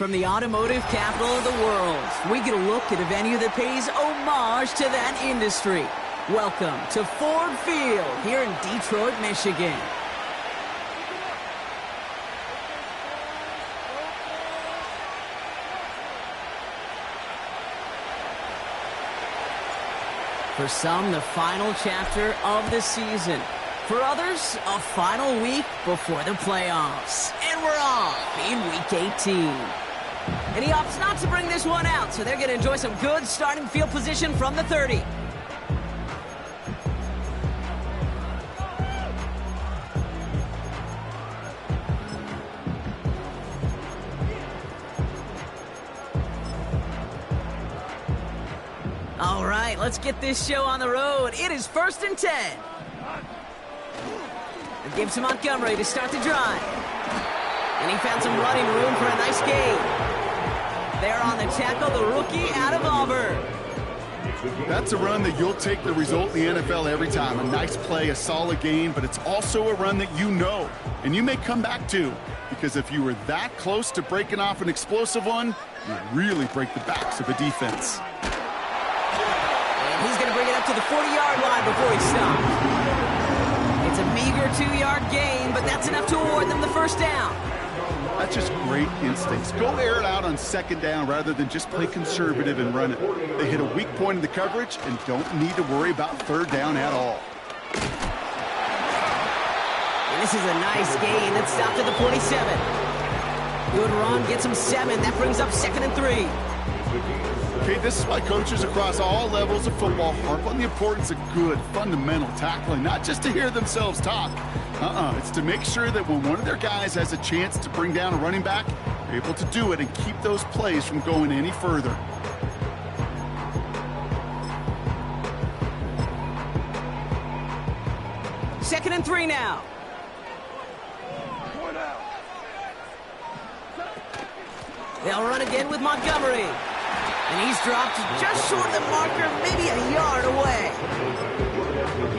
From the automotive capital of the world, we get a look at a venue that pays homage to that industry. Welcome to Ford Field here in Detroit, Michigan. For some, the final chapter of the season. For others, a final week before the playoffs. And we're off in Week 18. And he opts not to bring this one out, so they're going to enjoy some good starting field position from the 30. All right, let's get this show on the road. It is 1st and 10. It gives to Montgomery to start the drive. And he found some running room for a nice gain. There on the tackle, the rookie out of Auburn. That's a run that you'll take the result in the NFL every time. A nice play, a solid gain, but it's also a run that you know, and you may come back to, because if you were that close to breaking off an explosive one, you really break the backs of a defense. And he's going to bring it up to the 40-yard line before he stops. It's a meager 2-yard gain, but that's enough to award them the first down. That's just great instincts. Go air it out on 2nd down rather than just play conservative and run it. They hit a weak point in the coverage and don't need to worry about 3rd down at all. And this is a nice gain that stopped at the 47. Good run, gets him 7. That brings up 2nd and 3. Okay, this is why coaches across all levels of football harp on the importance of good, fundamental tackling, not just to hear themselves talk. It's to make sure that when one of their guys has a chance to bring down a running back, they're able to do it and keep those plays from going any further. Second and 3 now. They'll run again with Montgomery. And he's dropped just short of the marker, maybe a yard away.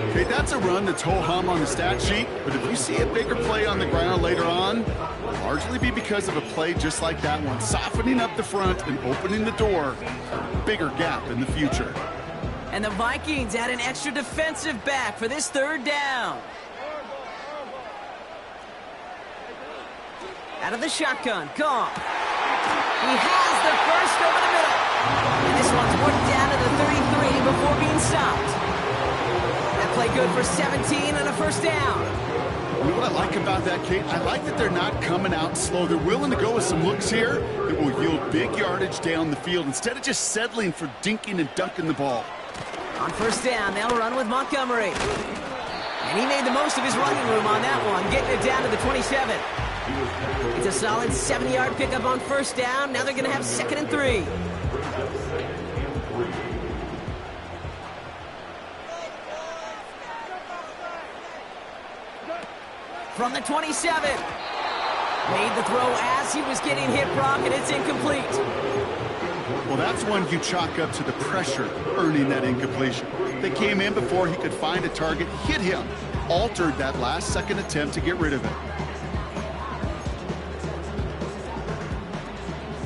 Okay, that's a run that's ho-hum on the stat sheet, but if you see a bigger play on the ground later on, it'll largely be because of a play just like that one, softening up the front and opening the door for a bigger gap in the future. And the Vikings add an extra defensive back for this 3rd down. Out of the shotgun, Goff. He has the first over the middle. And this one's worked down to the 33 before being stopped. That play good for 17 and a first down. You know what I like about that, Kate? I like that they're not coming out slow. They're willing to go with some looks here that will yield big yardage down the field instead of just settling for dinking and dunking the ball. On 1st down, they'll run with Montgomery. And he made the most of his running room on that one, getting it down to the 27. It's a solid 70-yard pickup on 1st down. Now they're going to have 2nd and 3. From the 27. Made the throw as he was getting hit, Brock, and it's incomplete. Well, that's one you chalk up to the pressure earning that incompletion. They came in before he could find a target, hit him, altered that last-second attempt to get rid of it.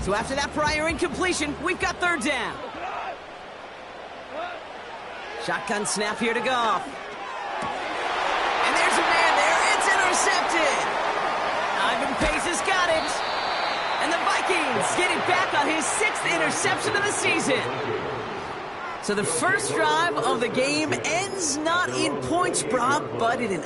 So after that prior incompletion, we've got 3rd down. Shotgun snap here to Goff. And there's a man there. It's intercepted. Ivan Pace has got it. And the Vikings getting back on his 6th interception of the season. So the first drive of the game ends not in points, Brock, but in an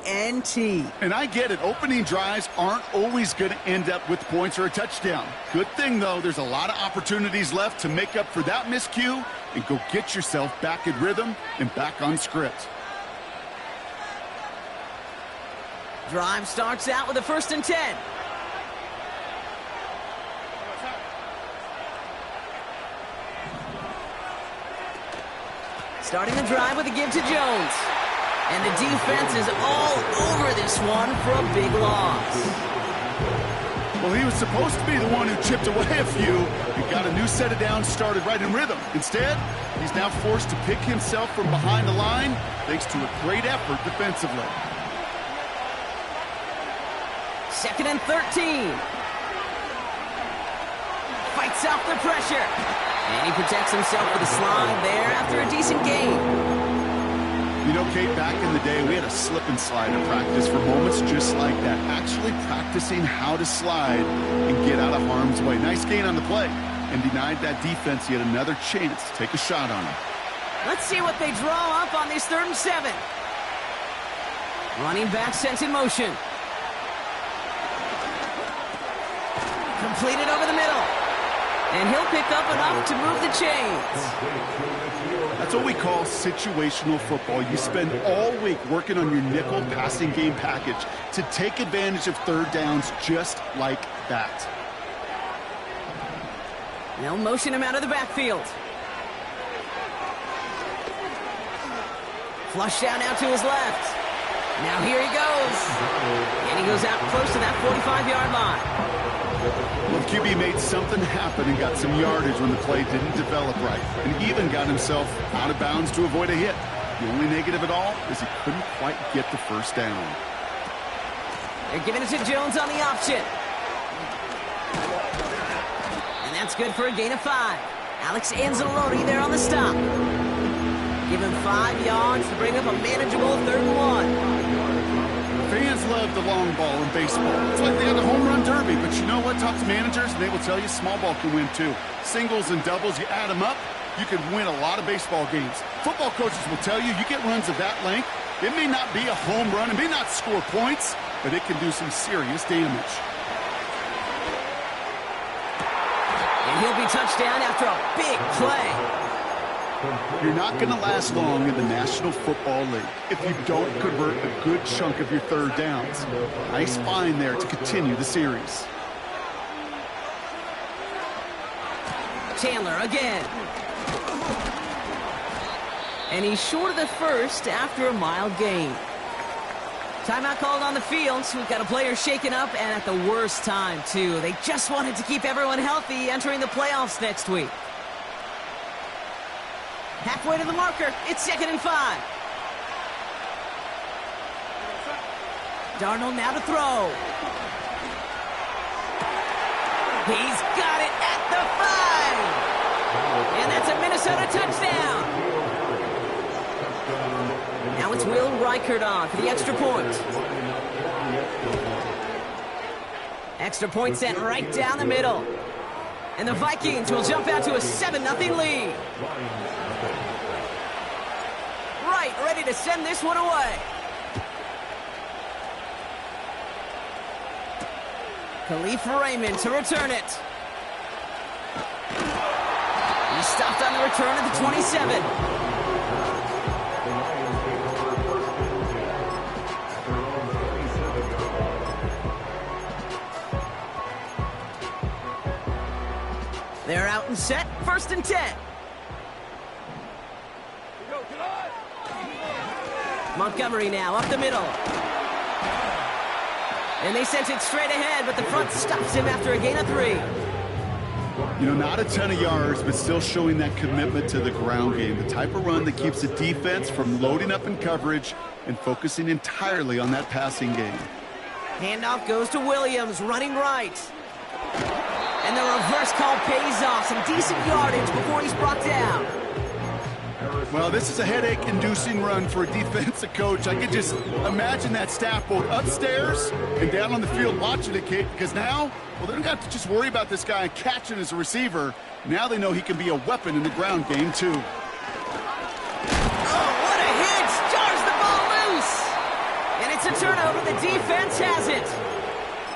INT. And I get it. Opening drives aren't always going to end up with points or a touchdown. Good thing, though, there's a lot of opportunities left to make up for that miscue and go get yourself back in rhythm and back on script. Drive starts out with a 1st and 10. Starting the drive with a give to Jones. And the defense is all over this one for a big loss. Well, he was supposed to be the one who chipped away a few and got a new set of downs started right in rhythm. Instead, he's now forced to pick himself from behind the line thanks to a great effort defensively. 2nd and 13. fights off the pressure. And he protects himself with a slide there after a decent gain. You know, Kate, back in the day, we had a slip and slide in practice for moments just like that. Actually practicing how to slide and get out of harm's way. Nice gain on the play. And denied that defense yet another chance to take a shot on him. Let's see what they draw up on this 3rd and 7. Running back sent in motion. Completed over the middle. And he'll pick up enough to move the chains. That's what we call situational football. You spend all week working on your nickel passing game package to take advantage of 3rd downs just like that. They'll motion him out of the backfield. Flushed out now to his left. Now here he goes. And he goes out close to that 45-yard line. Well, QB made something happen and got some yardage when the play didn't develop right. And even got himself out of bounds to avoid a hit. The only negative at all is he couldn't quite get the 1st down. They're giving it to Jones on the option. And that's good for a gain of 5. Alex Anzalone there on the stop. Give him 5 yards to bring up a manageable 3rd and 1. Fans love the long ball in baseball. It's like they got the home run derby, but you know what? Talk to managers, and they will tell you small ball can win too. Singles and doubles, you add them up, you can win a lot of baseball games. Football coaches will tell you get runs of that length. It may not be a home run, it may not score points, but it can do some serious damage. And he'll be touchdown after a big play. You're not going to last long in the National Football League if you don't convert a good chunk of your 3rd downs. Nice find there to continue the series. Chandler again. And he's short of the 1st after a mild gain. Timeout called on the field, so we've got a player shaken up, and at the worst time, too. They just wanted to keep everyone healthy entering the playoffs next week. Halfway to the marker, it's 2nd and 5. Darnold now to throw. He's got it at the 5. And that's a Minnesota touchdown. Now it's Will Reichert on for the extra point. Extra point sent right down the middle. And the Vikings will jump out to a 7-0 lead. Right, ready to send this one away. Khalif Raymond to return it. He stopped on the return at the 27. They're out and set, 1st and 10. Montgomery now up the middle. And they sent it straight ahead, but the front stops him after a gain of 3. You know, not a ton of yards, but still showing that commitment to the ground game. The type of run that keeps the defense from loading up in coverage and focusing entirely on that passing game. Handoff goes to Williams, running right. And the reverse call pays off. Some decent yardage before he's brought down. Well, this is a headache-inducing run for a defensive coach. I could just imagine that staff both upstairs and down on the field watching it, Kate, because now, well, they don't have to just worry about this guy catching as a receiver. Now they know he can be a weapon in the ground game, too. Oh, what a hit! Jars the ball loose! And it's a turnover. The defense has it.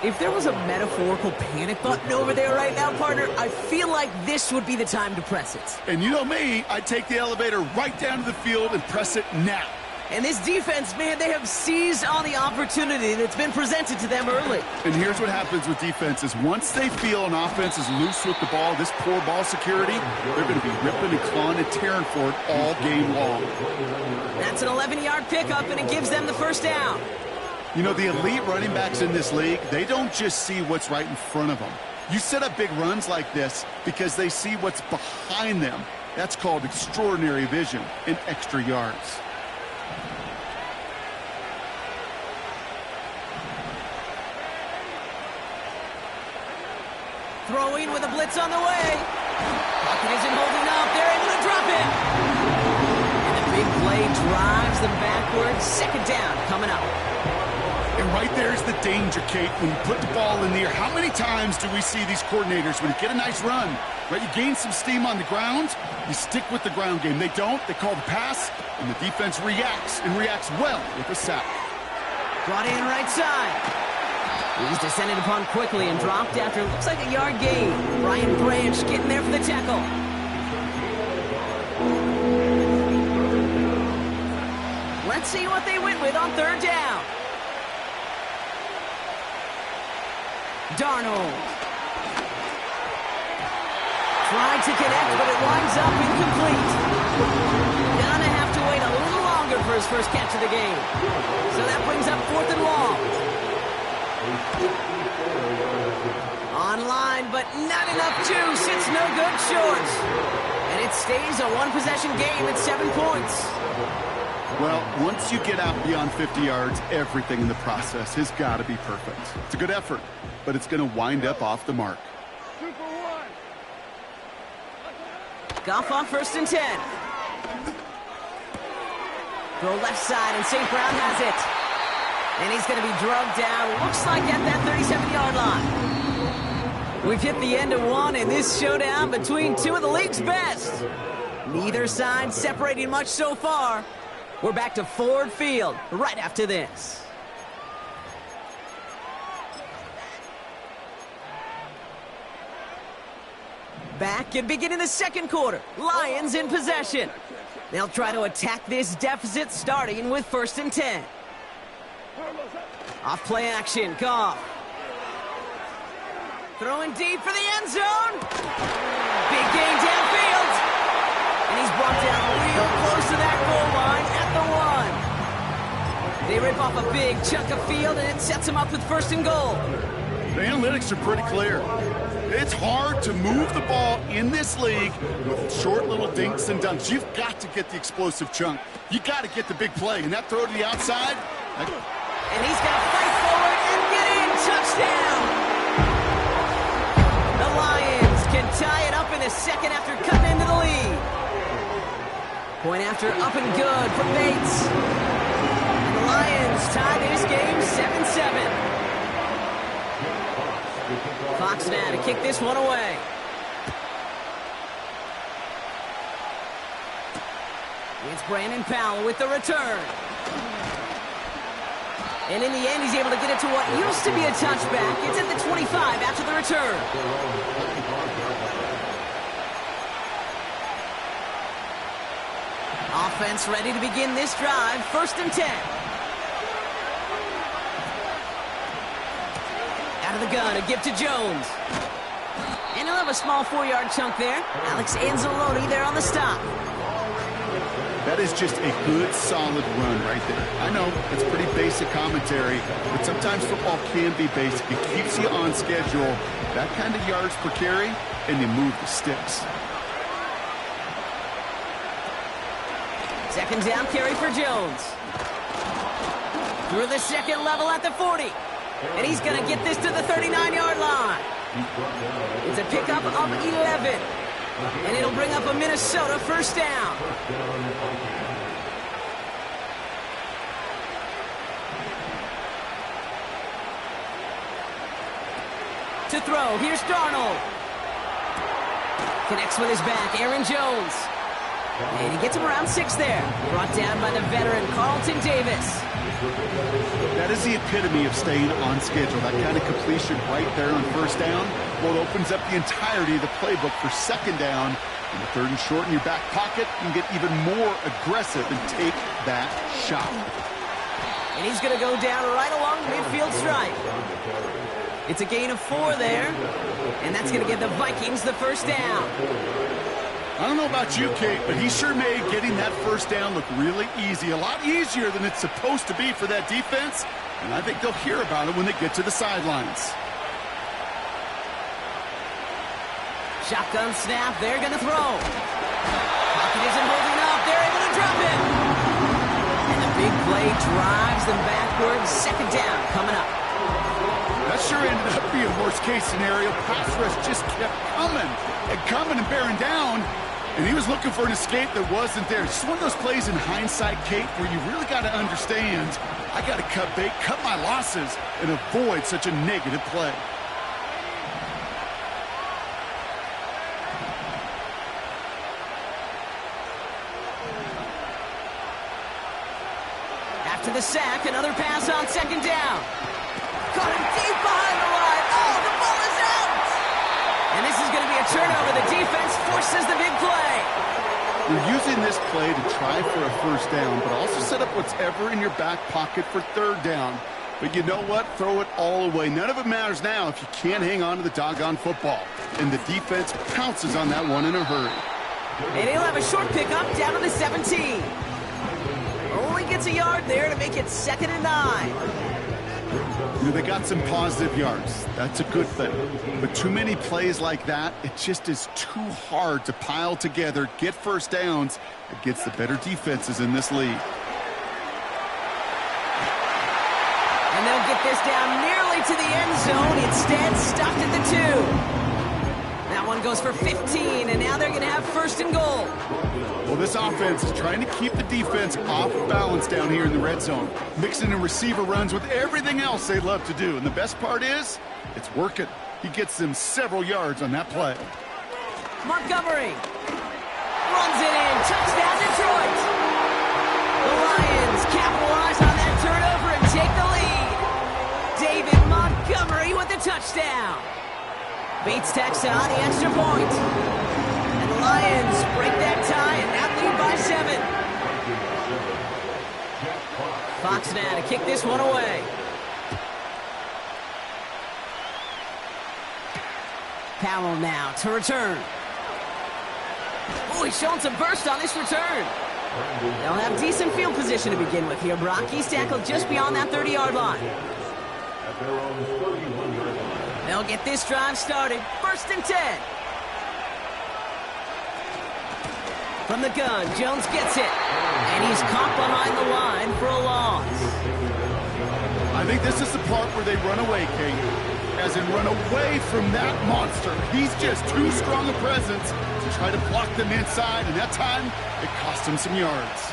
If there was a metaphorical panic button over there right now, partner, I feel like this would be the time to press it. And you know me, I'd take the elevator right down to the field and press it now. And this defense, man, they have seized on the opportunity that's been presented to them early. And here's what happens with defenses. Once they feel an offense is loose with the ball, this poor ball security, they're going to be ripping and clawing and tearing for it all game long. That's an 11-yard pickup, and it gives them the 1st down. You know, the elite running backs in this league, they don't just see what's right in front of them. You set up big runs like this because they see what's behind them. That's called extraordinary vision and extra yards. Throwing with a blitz on the way. Pocket isn't holding up. They're able to drop it. And the big play drives them backwards. Second down coming up. And right there's the danger, Kate. When you put the ball in the air, how many times do we see these coordinators, when you get a nice run, right, you gain some steam on the ground, you stick with the ground game. They don't. They call the pass, and the defense reacts, and reacts well with a sack. Brought in right side. He's descended upon quickly and dropped after it looks like a yard gain. Brian Branch getting there for the tackle. Let's see what they went with on third down. Darnold. Tried to connect, but it winds up incomplete. Gonna have to wait a little longer for his first catch of the game. So that brings up 4th and long. Online, but not enough juice. It's no good short. And it stays a one-possession game at 7 points. Well, once you get out beyond 50 yards, everything in the process has got to be perfect. It's a good effort, but it's going to wind up off the mark. Goff on 1st and 10. Throw left side, and St. Brown has it. And he's going to be drugged down, looks like at that 37-yard line. We've hit the end of one in this showdown between two of the league's best. Neither side separating much so far. We're back to Ford Field right after this. Back and beginning the second quarter. Lions in possession. They'll try to attack this deficit starting with 1st and 10. Off play action, Goff. Throwing deep for the end zone. Big gain downfield. And he's brought down real close to that goal line at the 1. They rip off a big chunk of field, and it sets him up with 1st and goal. The analytics are pretty clear. It's hard to move the ball in this league with short little dinks and dunks. You've got to get the explosive chunk. You got to get the big play. And that throw to the outside. And he's going to fight forward and get in. Touchdown. The Lions can tie it up in the second after cutting into the lead. Point after up and good for Bates. And the Lions tie this game 7-7. Fox now to kick this one away. It's Brandon Powell with the return. And in the end, he's able to get it to what used to be a touchback. It's at the 25 after the return. Offense ready to begin this drive. 1st and 10. Out of the gun, a give to Jones. And he'll have a small 4-yard chunk there. Alex Anzalone there on the stop. That is just a good, solid run right there. I know, it's pretty basic commentary, but sometimes football can be basic. It keeps you on schedule. That kind of yards per carry, and you move the sticks. Second down carry for Jones. Through the second level at the 40. And he's going to get this to the 39-yard line. It's a pickup of 11. And it'll bring up a Minnesota 1st down. To throw, here's Darnold. Connects with his back, Aaron Jones. And he gets him around 6 there. Brought down by the veteran, Carlton Davis. That is the epitome of staying on schedule. That kind of completion right there on 1st down. Well, it opens up the entirety of the playbook for 2nd down. And the 3rd and short in your back pocket, you can get even more aggressive and take that shot. And he's going to go down right along the midfield stripe. It's a gain of 4 there. And that's going to give the Vikings the 1st down. I don't know about you, Kate, but he sure made getting that 1st down look really easy. A lot easier than it's supposed to be for that defense. And I think they'll hear about it when they get to the sidelines. Shotgun snap. They're going to throw. Pocket isn't holding up. They're able to drop it. And the big play drives them backwards. 2nd down coming up. That sure ended up being worst-case scenario. Pass rush just kept coming and bearing down. And he was looking for an escape that wasn't there. Just one of those plays in hindsight, Kate, where you really got to understand, I got to cut bait, cut my losses, and avoid such a negative play. After the sack, another pass on second down. Caught him deep behind the line. Oh, the ball is out! And this is going to be a turnover. The defense forces the big play. You're using this play to try for a first down, but also set up whatever in your back pocket for third down. But you know what? Throw it all away. None of it matters now if you can't hang on to the doggone football. And the defense pounces on that one in a hurry. And he'll have a short pickup down to the 17. Only gets a yard there to make it 2nd and 9. You know, they got some positive yards. That's a good thing. But too many plays like that, it just is too hard to pile together, get first downs against the better defenses in this league. And they'll get this down nearly to the end zone. Instead, stopped at the 2. That one goes for 15, and now they're going to have 1st and goal. Well, this offense is trying to keep the defense off balance down here in the red zone, mixing in receiver runs with everything else they love to do. And the best part is, it's working. He gets them several yards on that play. Montgomery runs it in. Touchdown, Detroit. The Lions capitalize on that turnover and take the lead. David Montgomery with the touchdown. Bates tacks on the extra point. And the Lions break that tie and now lead by 7. Fox now to kick this one away. Powell now to return. Oh, he's showing some burst on this return. They'll have decent field position to begin with here, Brock. He's tackled just beyond that 30-yard line. They'll get this drive started. 1st and 10. From the gun, Jones gets it. And he's caught behind the line for a loss. I think this is the part where they run away, Kate. As in run away from that monster. He's just too strong a presence to try to block them inside. And that time, it cost him some yards.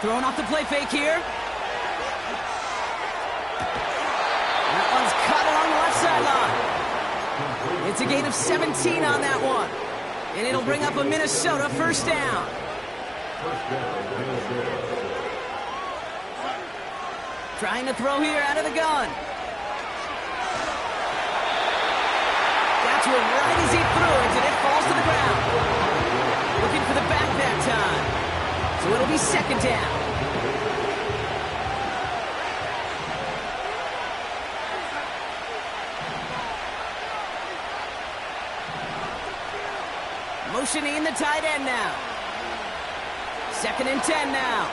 Throwing off the play fake here. That one's cut along the left sideline. It's a gain of 17 on that one. And it'll bring up a Minnesota 1st down. Trying to throw here out of the gun. That's one right as he threw it, and it falls to the ground. Looking for the back that time. So it'll be 2nd down. Motioning the tight end now. 2nd and 10 now.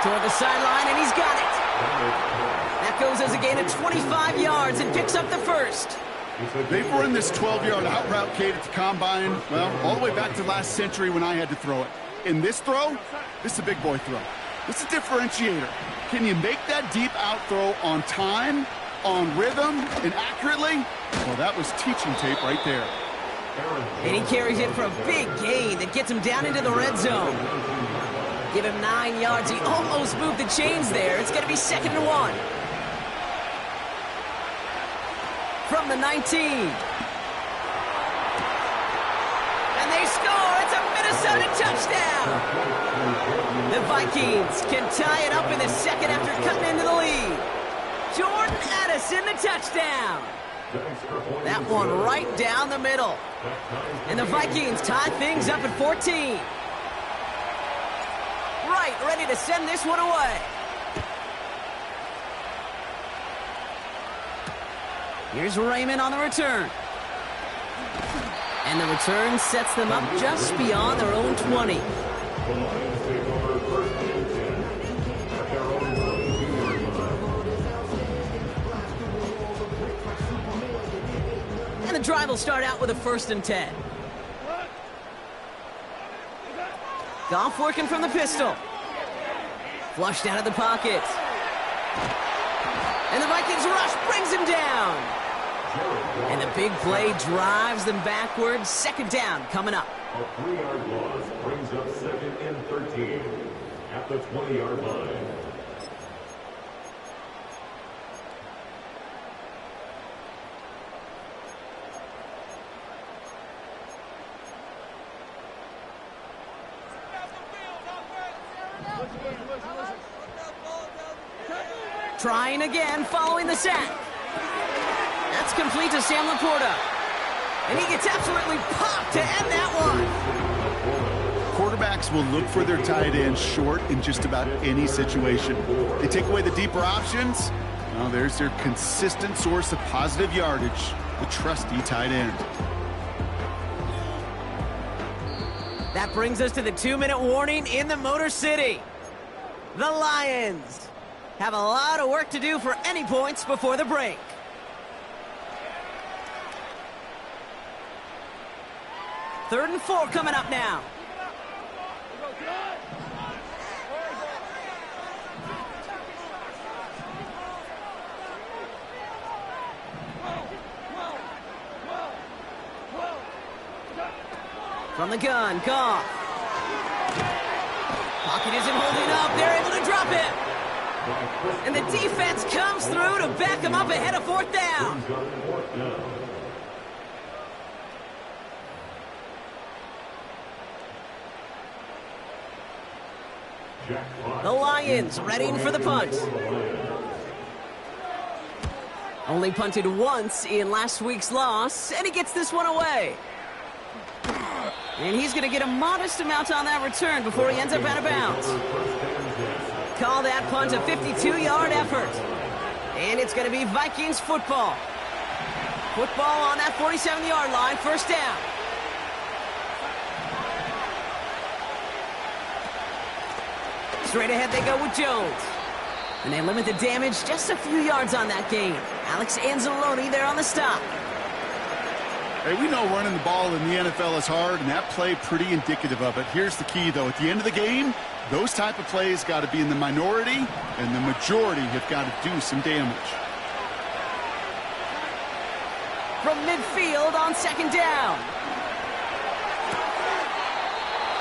Toward the sideline, and he's got it. That goes as a gain of 25 yards and picks up the 1st. They've run this 12-yard out route, Kate, at the combine, well, all the way back to last century when I had to throw it. In this throw, this is a big boy throw. This is a differentiator. Can you make that deep out throw on time, on rhythm, and accurately? Well, that was teaching tape right there. And he carries it for a big gain that gets him down into the red zone. Give him 9 yards. He almost moved the chains there. It's going to be 2nd and 1. From the 19. And they score. It's a Minnesota touchdown. The Vikings can tie it up in the 2nd after cutting into the lead. Jordan Addison, the touchdown. That one right down the middle. And the Vikings tie things up at 14. Right, ready to send this one away. Here's Raymond on the return. And the return sets them up just beyond their own 20. And the drive will start out with a 1st and 10. Goff working from the pistol. Flushed out of the pocket. And the Vikings rush brings him down. And the big play drives them backwards. Second down coming up. A 3-yard loss brings up 2nd and 13 at the 20-yard line. Trying again, following the sack. That's complete to Sam Laporta. And he gets absolutely popped to end that one. Quarterbacks will look for their tight end short in just about any situation. They take away the deeper options. Well, there's their consistent source of positive yardage, the trusty tight end. That brings us to the 2-minute warning in the Motor City. The Lions have a lot of work to do for any points before the break. Third and 4 coming up now. From the gun, Goff. Pocket isn't holding up. They're able to drop it. And the defense comes through to back him up ahead of 4th down. The Lions readying for the punt. Only punted once in last week's loss, and he gets this one away. And he's going to get a modest amount on that return before he ends up out of bounds. Call that punt a 52-yard effort. And it's going to be Vikings football. Football on that 47-yard line, first down. Straight ahead they go with Jones. And they limit the damage just a few yards on that gain. Alex Anzalone there on the stop. Hey, we know running the ball in the NFL is hard, and that play pretty indicative of it. Here's the key, though. At the end of the game, those type of plays got to be in the minority, and the majority have got to do some damage. From midfield on second down.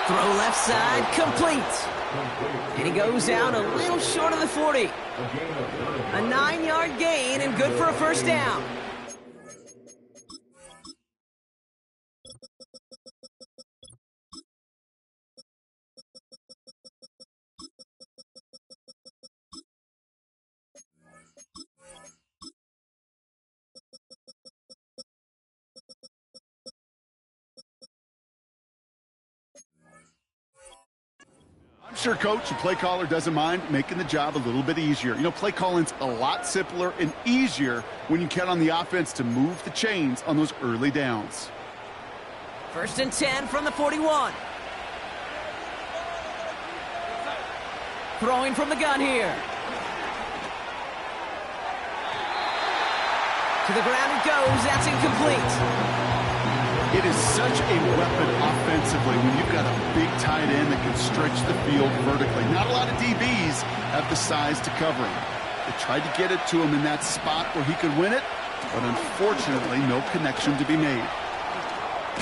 Throw left side, complete. And he goes out a little short of the 40. A 9-yard gain and good for a first down. I'm sure, Coach, the play caller doesn't mind making the job a little bit easier. You know, play calling's a lot simpler and easier when you count on the offense to move the chains on those early downs. First and 10 from the 41. Throwing from the gun here. To the ground it goes. That's incomplete. It is such a weapon offensively when you've got a big tight end that can stretch the field vertically. Not a lot of DBs have the size to cover him. They tried to get it to him in that spot where he could win it, but unfortunately no connection to be made.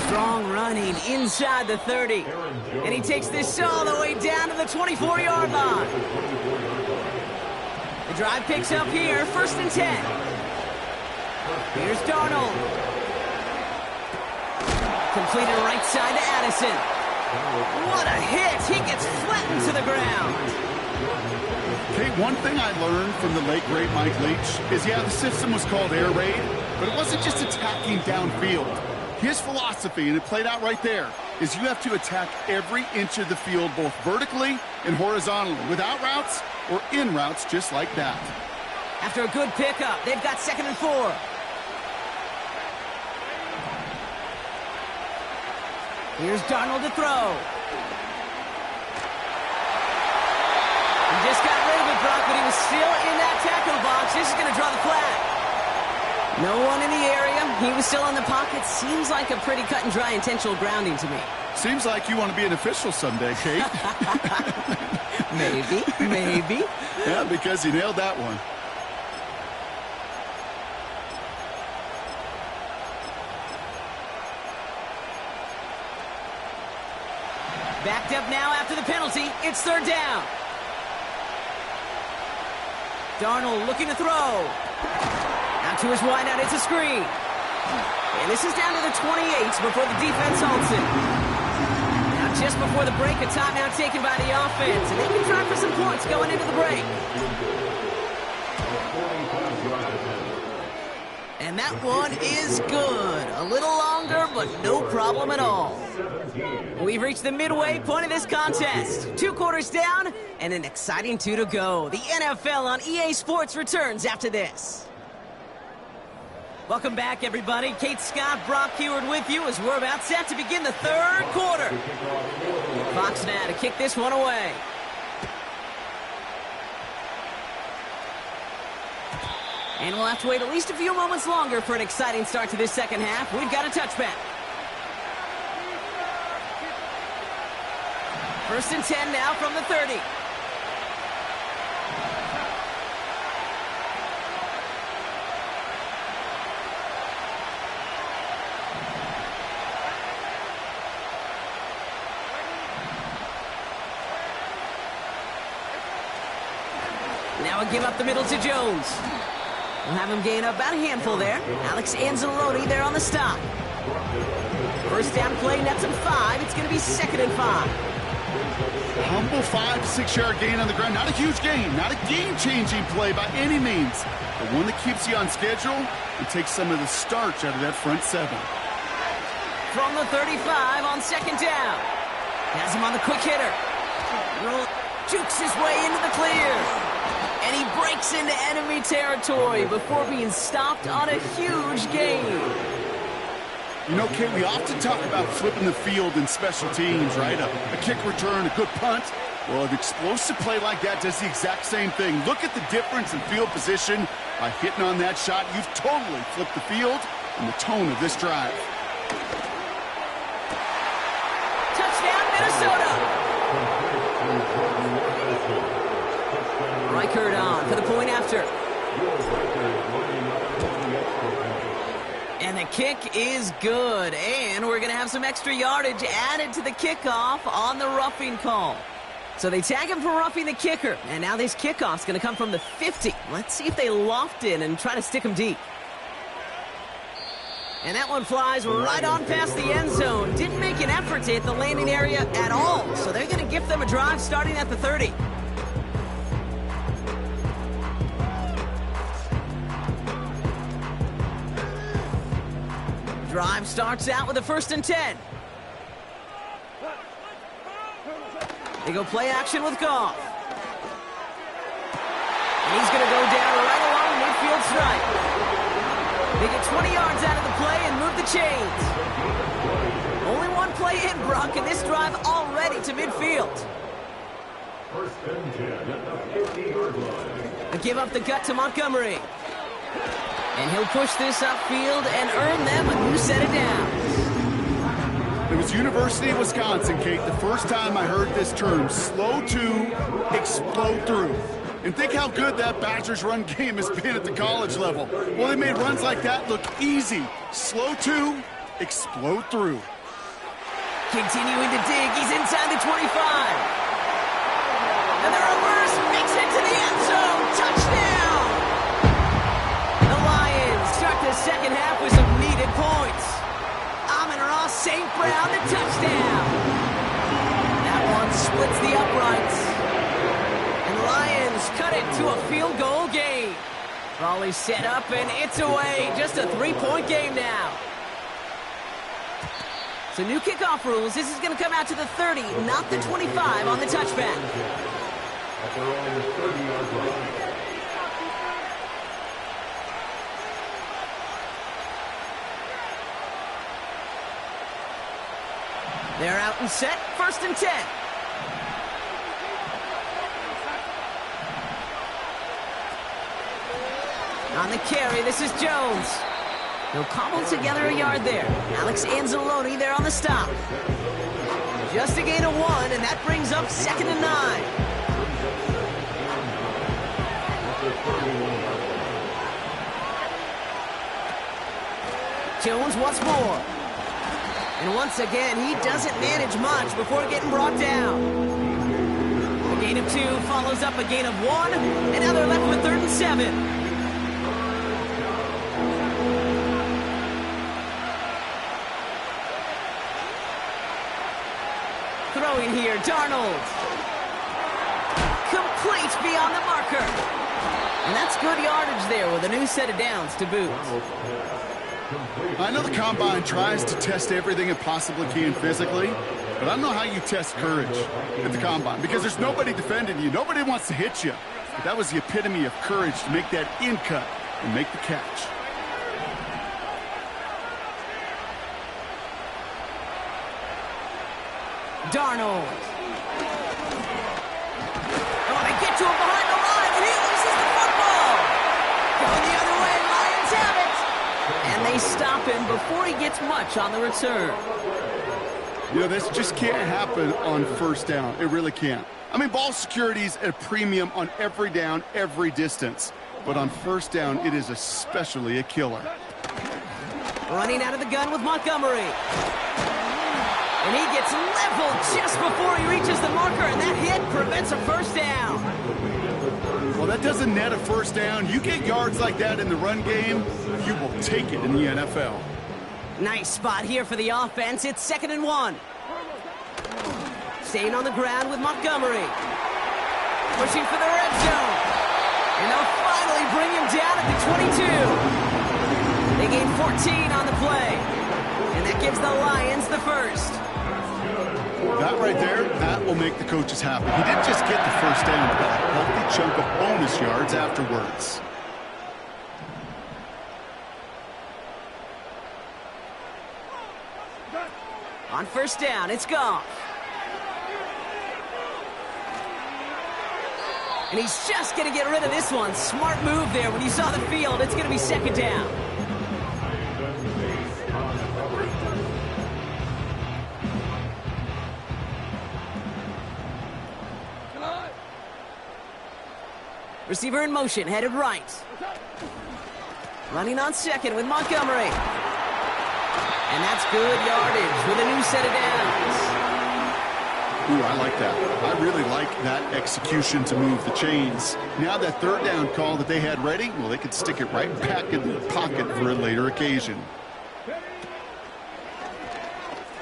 Strong running inside the 30. And he takes this all the way down to the 24-yard line. The drive picks up here, first and 10. Here's Darnold. Completed right side to Addison. What a hit! He gets flattened to the ground. Okay, one thing I learned from the late, great Mike Leach is, yeah, the system was called air raid, but it wasn't just attacking downfield. His philosophy, and it played out right there, is you have to attack every inch of the field, both vertically and horizontally, without routes or in routes just like that. After a good pickup, they've got second and 4. Here's Darnold to throw. He just got rid of it, Brock, but he was still in that tackle box. This is going to draw the flag. No one in the area. He was still in the pocket. Seems like a pretty cut and dry intentional grounding to me. Seems like you want to be an official someday, Kate. Maybe. Yeah, because he nailed that one. Backed up now after the penalty. It's third down. Darnold looking to throw. Out to his wideout. It's a screen. And this is down to the 28 before the defense halts it. Now just before the break, a timeout taken by the offense. And they can try for some points going into the break. And that one is good. A little longer, but no problem at all. We've reached the midway point of this contest. 2 quarters down, and an exciting 2 to go. The NFL on EA Sports returns after this. Welcome back, everybody. Kate Scott, Brock Heward with you as we're about set to begin the third quarter. Fox now to kick this one away. And we'll have to wait at least a few moments longer for an exciting start to this second half. We've got a touchback. First and 10 now from the 30. Now a give up the middle to Jones. We'll have him gain about a handful there. Alex Anzalone there on the stop. First down play, nets him 5. It's going to be 2nd and 5. Humble 5 to 6 yard gain on the ground. Not a huge gain, not a game-changing play by any means, but one that keeps you on schedule and takes some of the starch out of that front 7. From the 35 on 2nd down. Has him on the quick hitter. Jukes his way into the clear. And he breaks into enemy territory before being stopped on a huge gain. You know, Kate, we often talk about flipping the field in special teams, right? A kick return, a good punt. Well, an explosive play like that does the exact same thing. Look at the difference in field position. By hitting on that shot, you've totally flipped the field and the tone of this drive. Touchdown, Minnesota! Reichert on for the point after. And the kick is good. And we're going to have some extra yardage added to the kickoff on the roughing call. So they tag him for roughing the kicker. And now this kickoff's going to come from the 50. Let's see if they loft in and try to stick him deep. And that one flies right on past the end zone. Didn't make an effort to hit the landing area at all. So they're going to give them a drive starting at the 30. Drive starts out with a 1st and 10. They go play action with Goff. And he's going to go down right along midfield stripe. They get 20 yards out of the play and move the chains. Only one play in, Brock, and this drive already to midfield. First and 10 at the 50-yard line. A give up the gut to Montgomery. And he'll push this upfield and earn them a new set of downs. It was University of Wisconsin, Kate, the first time I heard this term, slow to explode through. And think how good that Badgers run game has been at the college level. Well, they made runs like that look easy. Slow to explode through. Continuing to dig, he's inside the 25. And the reverse makes it to the end zone. Touchdown! The Lions start the second half with some needed points. Amon-Ra St. Brown, the touchdown. That one splits the uprights. And the Lions cut it to a field goal game. Raleigh set up, and it's away. Just a 3-point game now. So new kickoff rules. This is going to come out to the 30, not the 25 on the touchback. At their own 30-yard line. They're out and set. 1st and 10. On the carry, this is Jones. He'll cobble together a yard there. Alex Anzalone there on the stop. Just a gain of 1, and that brings up 2nd and 9. Jones once more. And once again, he doesn't manage much before getting brought down. A gain of 2 follows up a gain of 1, and now they're left with 3rd and 7. Throwing here, Darnold. Complete beyond the marker. And that's good yardage there with a new set of downs to boot. I know the Combine tries to test everything it possibly can physically, but I don't know how you test courage at the Combine because there's nobody defending you. Nobody wants to hit you. But that was the epitome of courage to make that in cut and make the catch. Darnold. Oh, they get to him behind the line, and he loses the football. Going the other way, Lions have it. And they stop him before he gets much on the return. You know, this just can't happen on 1st down. It really can't. I mean, ball security's at a premium on every down, every distance. But on 1st down, it is especially a killer. Running out of the gun with Montgomery. And he gets leveled just before he reaches the marker, and that hit prevents a 1st down. Well, that doesn't net a 1st down. You get yards like that in the run game, you will take it in the NFL. Nice spot here for the offense. It's 2nd and 1. Staying on the ground with Montgomery. Pushing for the red zone. And they'll finally bring him down at the 22. They gain 14 on the play. And that gives the Lions the 1st. That right there, that will make the coaches happy. He didn't just get the 1st down, but a healthy chunk of bonus yards afterwards. On 1st down, it's Goff. And he's just going to get rid of this one. Smart move there. When you saw the field, it's going to be 2nd down. Receiver in motion, headed right. Running on 2nd with Montgomery. And that's good yardage with a new set of downs. Ooh, I like that. I really like that execution to move the chains. Now that 3rd down call that they had ready, well, they could stick it right back in the pocket for a later occasion.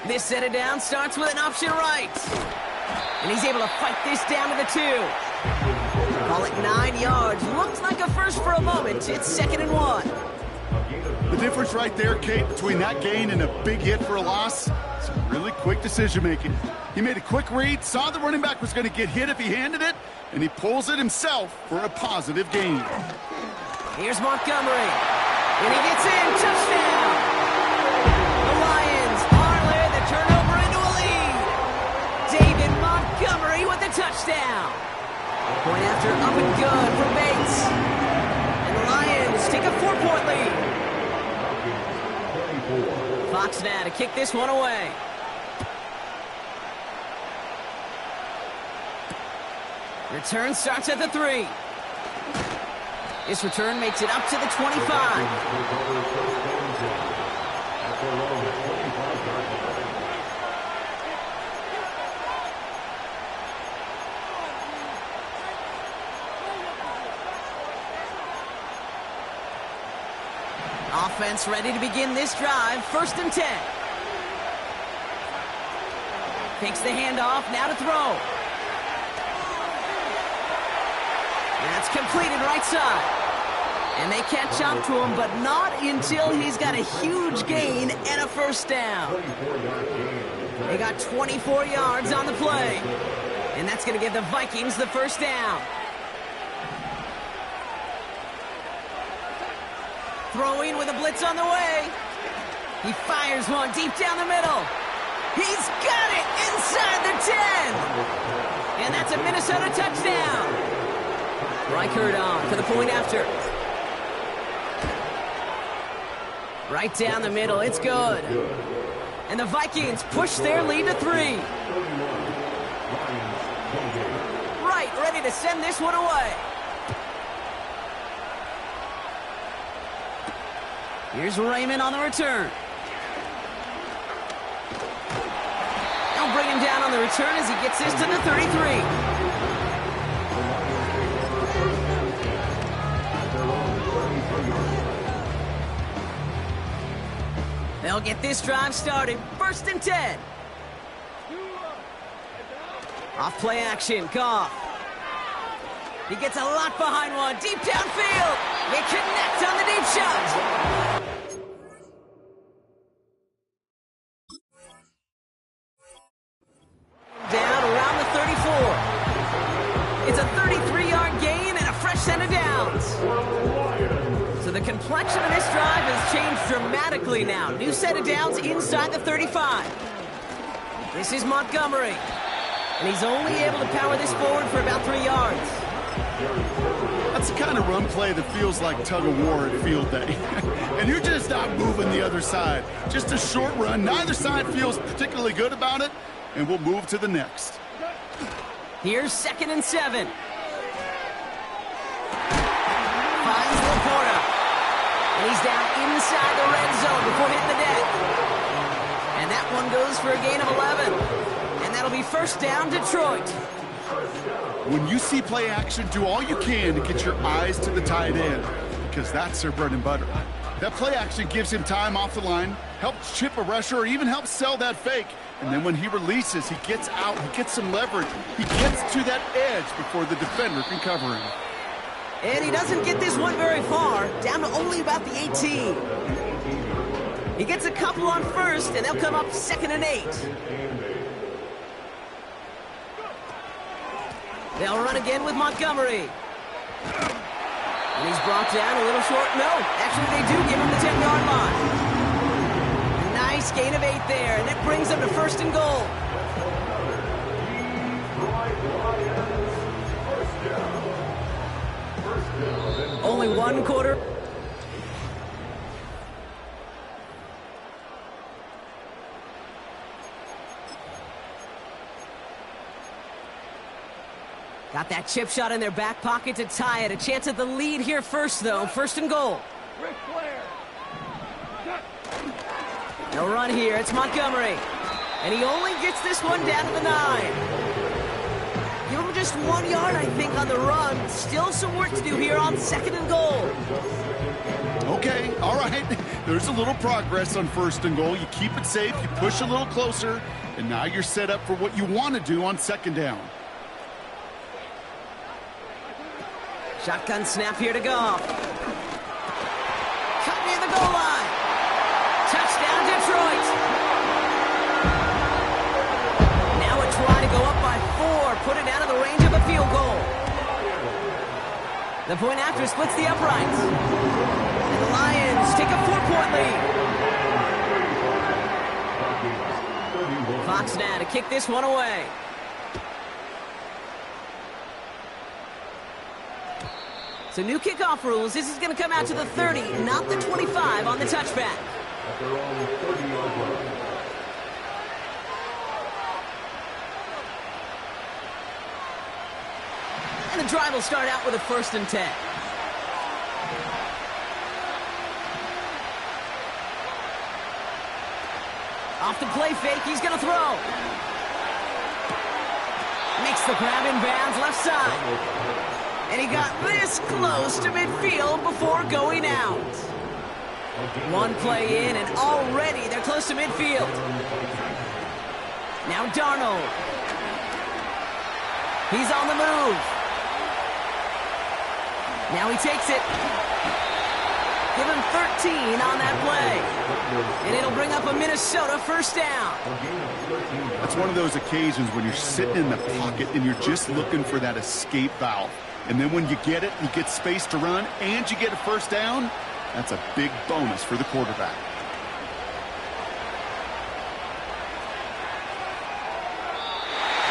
This set of downs starts with an option right. And he's able to fight this down to the 2. Call it 9 yards. Looks like a 1st for a moment. It's 2nd and 1. The difference right there, Kate, between that gain and a big hit for a loss, is really quick decision-making. He made a quick read, saw the running back was going to get hit if he handed it, and he pulls it himself for a positive gain. Here's Montgomery. And he gets in. Touchdown. The Lions parlay the turnover into a lead. David Montgomery with the touchdown. Point after up and good for Bates. And the Lions take a 4-point lead. Fox now to kick this one away. Return starts at the 3. This return makes it up to the 25. Offense ready to begin this drive. 1st and 10. Takes the handoff, now to throw. That's completed right side. And they catch up to him, but not until he's got a huge gain and a 1st down. They got 24 yards on the play. And that's going to give the Vikings the 1st down. Throwing with a blitz on the way. He fires one deep down the middle. He's got it inside the 10. And that's a Minnesota touchdown. Reichert on for the point after. Right down the middle, it's good. And the Vikings push their lead to 3. Right, ready to send this one away. Here's Raymond on the return. They'll bring him down on the return as he gets this to the 33. They'll get this drive started. 1st and 10. Off play action, Goff. He gets a lot behind one. Deep downfield. They connect on the deep shot. Down around the 34. It's a 33-yard gain and a fresh set of downs. So the complexion of this drive has changed dramatically now. New set of downs inside the 35. This is Montgomery. And he's only able to power this forward for about 3 yards. That's the kind of run play that feels like tug-of-war at field day. And you're just not moving the other side. Just a short run. Neither side feels particularly good about it. And we'll move to the next. Here's 2nd and 7. Finds Laporta. And he's down inside the red zone before hitting the deck. And that one goes for a gain of 11. And that'll be 1st down, Detroit. When you see play action, do all you can to get your eyes to the tight end, because that's their bread and butter. That play action gives him time off the line, helps chip a rusher, or even helps sell that fake. And then when he releases, he gets out, he gets some leverage. He gets to that edge before the defender can cover him. And he doesn't get this one very far, down to only about the 18. He gets a couple on 1st, and they'll come up 2nd and 8. They'll run again with Montgomery. And he's brought down a little short. No, actually they do give him the 10-yard line. Nice gain of 8 there, and it brings them to 1st and goal. Only 1 quarter. Got that chip shot in their back pocket to tie it. A chance at the lead here first, though. 1st and goal. No run here. It's Montgomery. And he only gets this one down to the 9. Give him just 1 yard, I think, on the run. Still some work to do here on 2nd and goal. Okay, all right. There's a little progress on 1st and goal. You keep it safe, you push a little closer, and now you're set up for what you want to do on 2nd down. Shotgun snap here to Goff. Cut near the goal line. Touchdown, Detroit. Now a try to go up by 4. Put it out of the range of a field goal. The point after splits the uprights. And the Lions take a 4-point lead. Fox now to kick this one away. So new kickoff rules. This is going to come out to the 30, not the 25 on the touchback. And the drive will start out with a 1st and 10. Off the play fake, he's going to throw. Makes the grab in bounds left side. And he got this close to midfield before going out. One play in, and already they're close to midfield. Now Darnold. He's on the move. Now he takes it. Give him 13 on that play. And it'll bring up a Minnesota 1st down. That's one of those occasions when you're sitting in the pocket and you're just looking for that escape valve. And then when you get it, you get space to run, and you get a 1st down, that's a big bonus for the quarterback.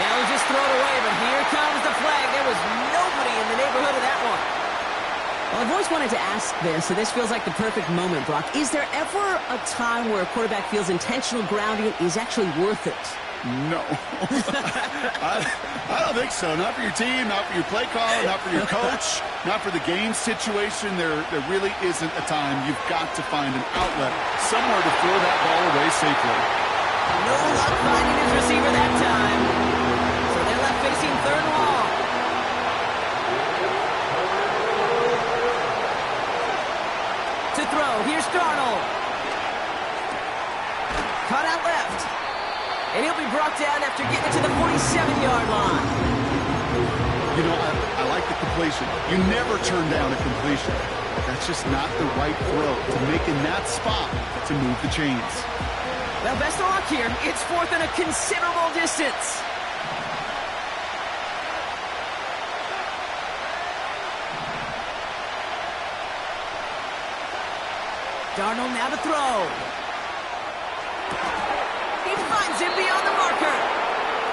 That was just thrown away, but here comes the flag. There was nobody in the neighborhood of that one. Well, I've always wanted to ask this, so this feels like the perfect moment, Brock. Is there ever a time where a quarterback feels intentional grounding is actually worth it? No. I don't think so. Not for your team, not for your play caller, not for your coach, not for the game situation. There really isn't a time. You've got to find an outlet, somewhere to throw that ball away safely. No luck finding his receiver that time. So they're left facing third and long. To throw, here's Darnold. Cut out left. And he'll be brought down after getting to the 47-yard line. You know, I like the completion. You never turn down a completion. That's just not the right throw to make in that spot to move the chains. Well, best of luck here. It's fourth and a considerable distance. Darnold now to throw. He finds him beyond the marker.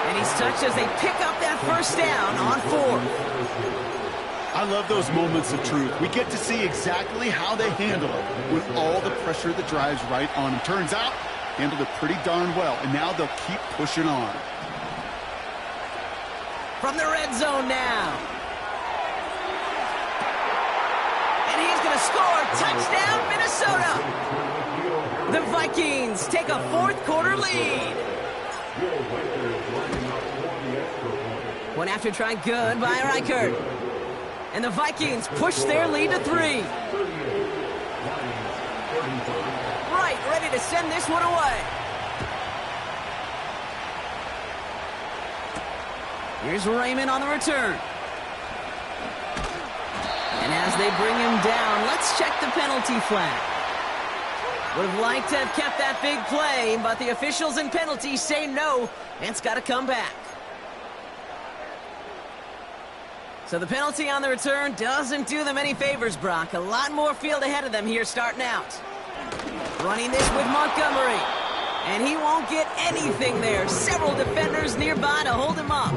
And he's touched as they pick up that first down on fourth. I love those moments of truth. We get to see exactly how they handle it with all the pressure that drives right on them. Turns out, handled it pretty darn well, and now they'll keep pushing on. From the red zone now. And he's going to score. Touchdown, Minnesota. The Vikings take a fourth-quarter lead. One after try good by Reichert. And the Vikings push their lead to 3. Right, ready to send this one away. Here's Raymond on the return. And as they bring him down, let's check the penalty flag. Would have liked to have kept that big play, but the officials and penalties say no, and it's got to come back. So the penalty on the return doesn't do them any favors, Brock. A lot more field ahead of them here starting out. Running this with Montgomery. And he won't get anything there. Several defenders nearby to hold him up.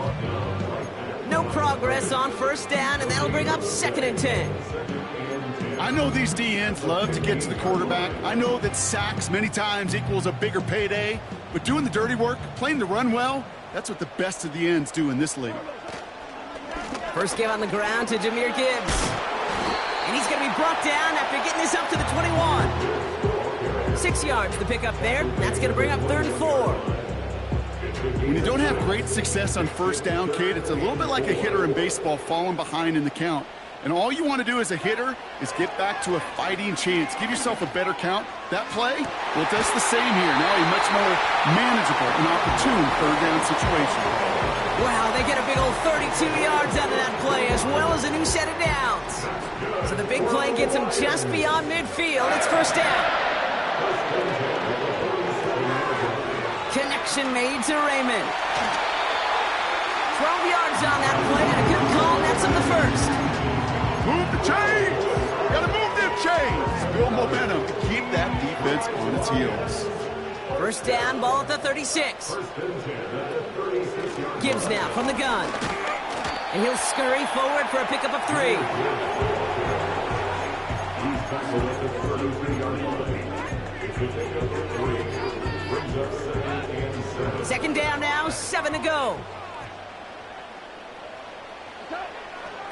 No progress on first down, and that'll bring up 2nd and 10. I know these DNs love to get to the quarterback. I know that sacks many times equals a bigger payday. But doing the dirty work, playing the run well, that's what the best of the ends do in this league. First give on the ground to Jahmyr Gibbs. And he's going to be brought down after getting this up to the 21. 6 yards to pick up there. That's going to bring up 3rd and 4. When you don't have great success on first down, Kate, it's a little bit like a hitter in baseball falling behind in the count. And all you want to do as a hitter is get back to a fighting chance. Give yourself a better count. That play, well, that's the same here. Now a much more manageable and opportune third down situation. Wow, they get a big old 32 yards out of that play, as well as a new set of downs. So the big play gets them just beyond midfield. It's first down. Connection made to Raymond. 12 yards on that play, and a good call. That's on the first. Move the chains! Gotta move them chains! Build momentum to keep that defense on its heels. First down, ball at the 36. Gibbs now from the gun. And he'll scurry forward for a pickup of 3. Second down now, 7 to go.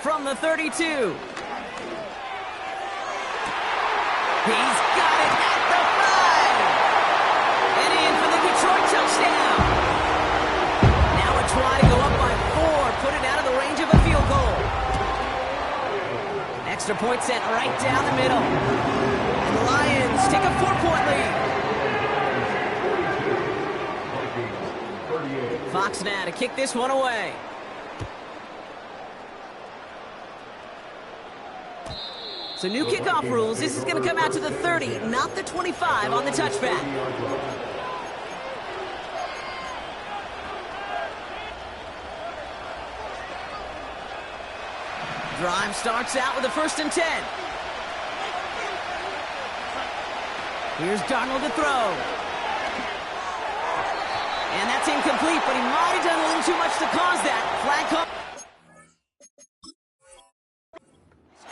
From the 32. He's got it at the 5. And in for the Detroit touchdown. Now a try to go up by 4. Put it out of the range of a field goal. Extra point sent right down the middle. And the Lions take a 4-point lead. Fox now to kick this one away. So new kickoff rules. This is going to come out to the 30, not the 25 on the touchback. Drive starts out with a 1st and 10. Here's Darnold to throw. And that's incomplete, but he might have done a little too much to cause that. Flag call.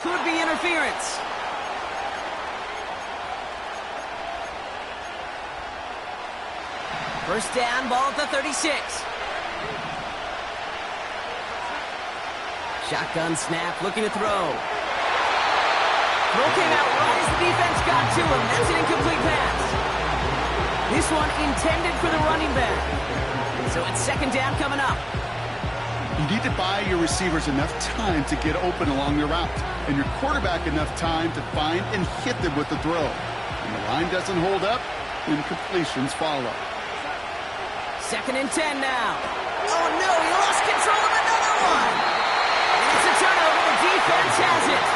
Could be interference. First down, ball at the 36. Shotgun snap, looking to throw. Throw came out right as the defense got to him. That's an incomplete pass. This one intended for the running back. So it's second down coming up. You need to buy your receivers enough time to get open along the route, and your quarterback enough time to find and hit them with the throw. When the line doesn't hold up, incompletions follow. Second and 10 now. Oh no, he lost control of another one. And it's a turnover. The defense has it.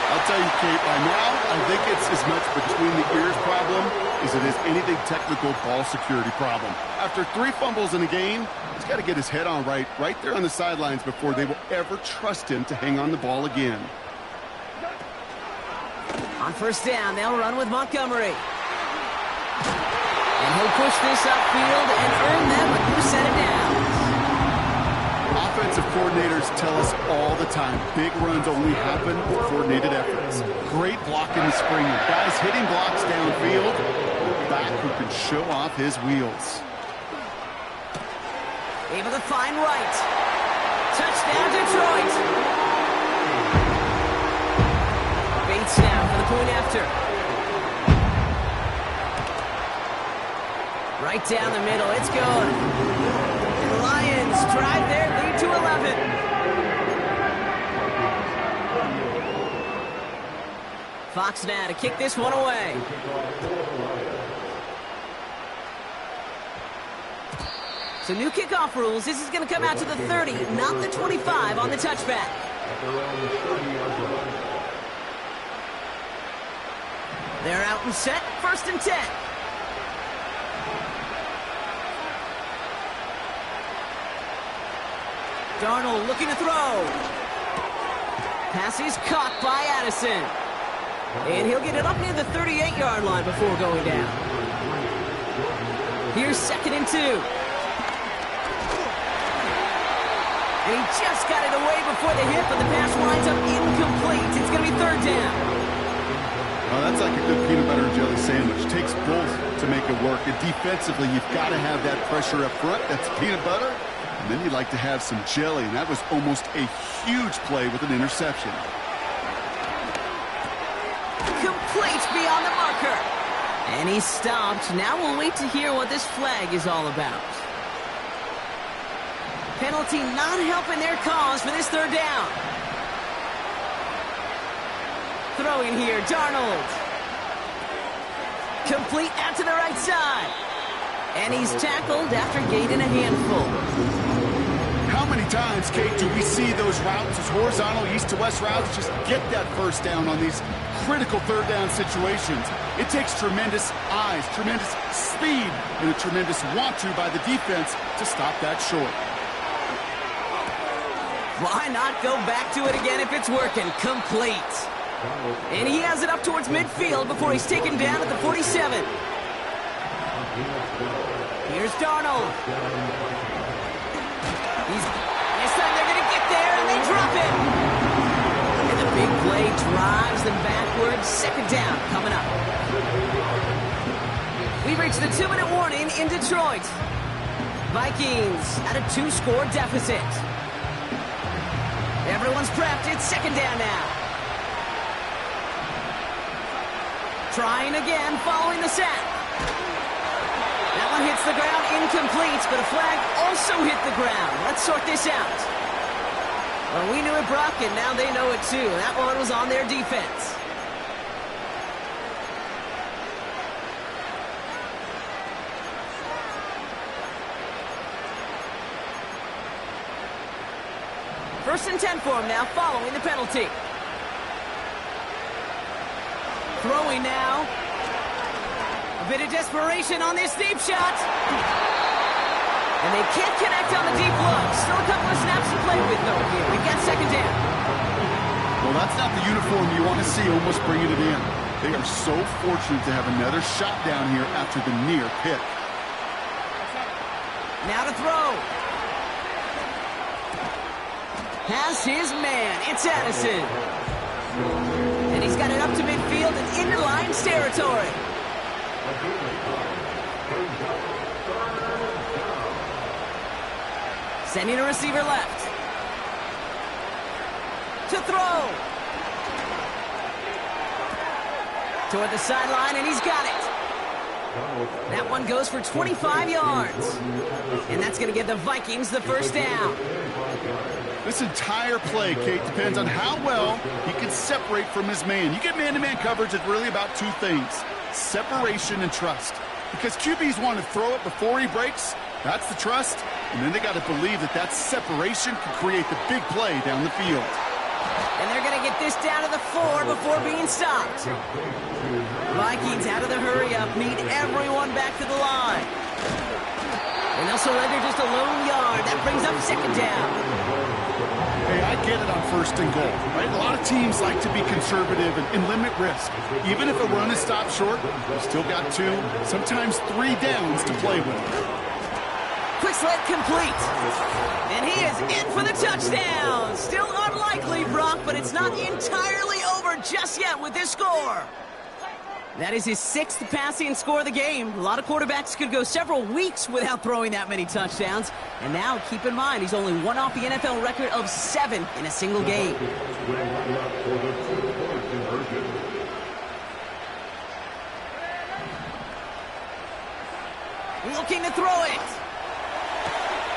I'll tell you, Kate, by now, I think it's as much between the ears problem as it is anything technical ball security problem. After 3 fumbles in a game, he's got to get his head on right there on the sidelines before they will ever trust him to hang on the ball again. On first down, they'll run with Montgomery. And he'll push this upfield and earn them a new set of downs. Offensive coordinators tell us all the time, big runs only happen with coordinated efforts. Great blocking the springer. Guys hitting blocks downfield. Back who can show off his wheels. Able to find right. Touchdown, Detroit. Bates now for the point after. Right down the middle. It's good. And the Lions drive their lead to 11. Fox now to kick this one away. So new kickoff rules. This is going to come out to the 30, not the 25 on the touchback. They're out and set. First and 10. Darnold looking to throw. Pass is caught by Addison. And he'll get it up near the 38-yard line before going down. Here's second and 2. And he just got it away before the hit, but the pass winds up incomplete. It's going to be third down. Well, that's like a good peanut butter and jelly sandwich. Takes both to make it work. And defensively, you've got to have that pressure up front. That's peanut butter. And then you'd like to have some jelly. And that was almost a huge play with an interception. Complete beyond the marker. And he's stopped. Now we'll wait to hear what this flag is all about. Penalty not helping their cause for this third down. Throwing here, Darnold. Complete out to the right side. And he's tackled after gaining a handful. How many times, Kate, do we see those routes, those horizontal east-to-west routes, just get that first down on these critical third down situations? It takes tremendous eyes, tremendous speed, and a tremendous want-to by the defense to stop that short. Why not go back to it again if it's working? Complete. And he has it up towards midfield before he's taken down at the 47. Here's Darnold. This time they're going to get there, and they drop it. And the big play drives them backwards. Second down coming up. We've reached the 2-minute warning in Detroit. Vikings at a 2-score deficit. Everyone's prepped. It's second down now. Trying again following the sack. That one hits the ground, incomplete, but a flag also hit the ground. Let's sort this out. Well, we knew it, Brock, and now they know it too. That one was on their defense. First and 10 for him now, following the penalty. Throwing now. A bit of desperation on this deep shot. And they can't connect on the deep look. Still a couple of snaps to play with, though, here. We got second down. Well, that's not the uniform you want to see almost bringing it in. They are so fortunate to have another shot down here after the near pick. Now to throw. Has his man. It's Addison. And he's got it up to midfield and into Lions territory. Sending a receiver left. To throw. Toward the sideline, and he's got it. That one goes for 25 yards. And that's going to give the Vikings the first down. This entire play, Kate, depends on how well he can separate from his man. You get man-to-man coverage, it's really about two things: separation and trust. Because QBs want to throw it before he breaks. That's the trust. And then they got to believe that that separation can create the big play down the field. And they're going to get this down to the 4 before being stopped. Vikings out of the hurry-up, need everyone back to the line. And they'll surrender just a lone yard. That brings up second down. Hey, I get it on first and goal, right? A lot of teams like to be conservative and limit risk. Even if a run is stopped short, you still got 2, sometimes 3 downs to play with. Quick slant complete. And he is in for the touchdown. Still unlikely, Brock, but it's not entirely over just yet with this score. That is his 6th passing score of the game. A lot of quarterbacks could go several weeks without throwing that many touchdowns. And now, keep in mind, he's only one off the NFL record of 7 in a single game. Looking to throw it.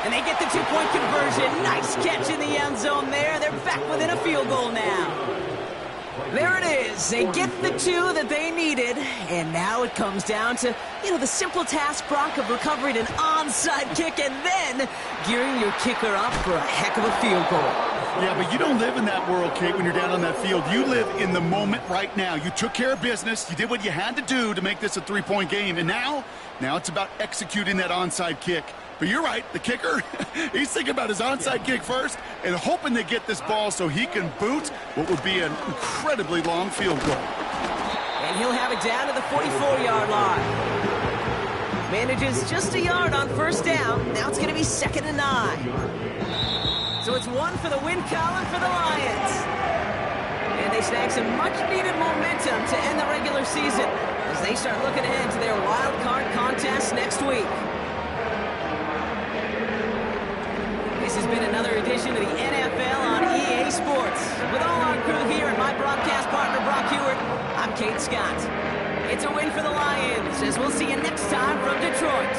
And they get the 2-point conversion. Nice catch in the end zone there. They're back within a field goal now. There it is. They get the 2 that they needed. And now it comes down to, the simple task, Brock, of recovering an onside kick and then gearing your kicker up for a heck of a field goal. Yeah, but you don't live in that world, Kate, when you're down on that field. You live in the moment right now. You took care of business. You did what you had to do to make this a 3-point game. And now it's about executing that onside kick. But you're right, the kicker, he's thinking about his onside kick first and hoping to get this ball so he can boot what would be an incredibly long field goal. And he'll have it down to the 44-yard line. Manages just a yard on first down. Now it's going to be 2nd and 9. So it's 1 for the win column for the Lions. And they snag some much-needed momentum to end the regular season as they start looking ahead to their wild card contest next week. This has been another edition of the NFL on EA Sports. With all our crew here and my broadcast partner, Brock Hewart, I'm Kate Scott. It's a win for the Lions, as we'll see you next time from Detroit.